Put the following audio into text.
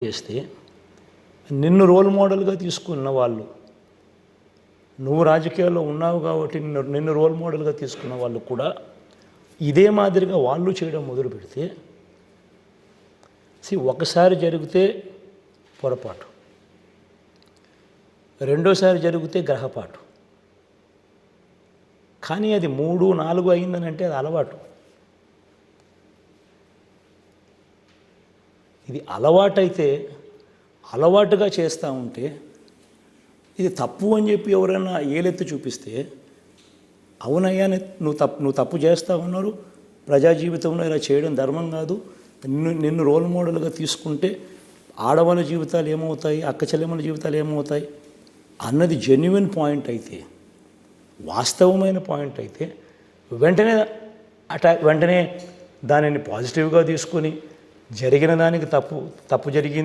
చేస్తే నిన్ను రోల్ మోడల్గా తీసుకున్న వాళ్ళు, నువ్వు రాజకీయాల్లో ఉన్నావు కాబట్టి నిన్ను రోల్ మోడల్గా తీసుకున్న వాళ్ళు కూడా ఇదే మాదిరిగా వాళ్ళు చేయడం మొదలు పెడితే ఒకసారి జరిగితే పొరపాటు, రెండోసారి జరిగితే గ్రహపాటు, కానీ అది 3, 4 అయిందని అంటే అది అలవాటు. ఇది అలవాటైతే అలవాటుగా చేస్తూ ఉంటే ఇది తప్పు అని చెప్పి ఎవరైనా ఏలెత్తి చూపిస్తే అవునయ్యా నువ్వు తప్పు చేస్తూ ఉన్నారు, ప్రజా జీవితంలో ఇలా చేయడం ధర్మం కాదు, నిన్ను రోల్ మోడల్గా తీసుకుంటే ఆడవాళ్ళ జీవితాలు ఏమవుతాయి, అక్క చెల్లెమ్మల జీవితాలు ఏమవుతాయి అన్నది జెన్యున్ పాయింట్ అయితే, వాస్తవమైన పాయింట్ అయితే వెంటనే దానిని పాజిటివ్గా తీసుకొని జరిగిన దానికి తప్పు జరిగింది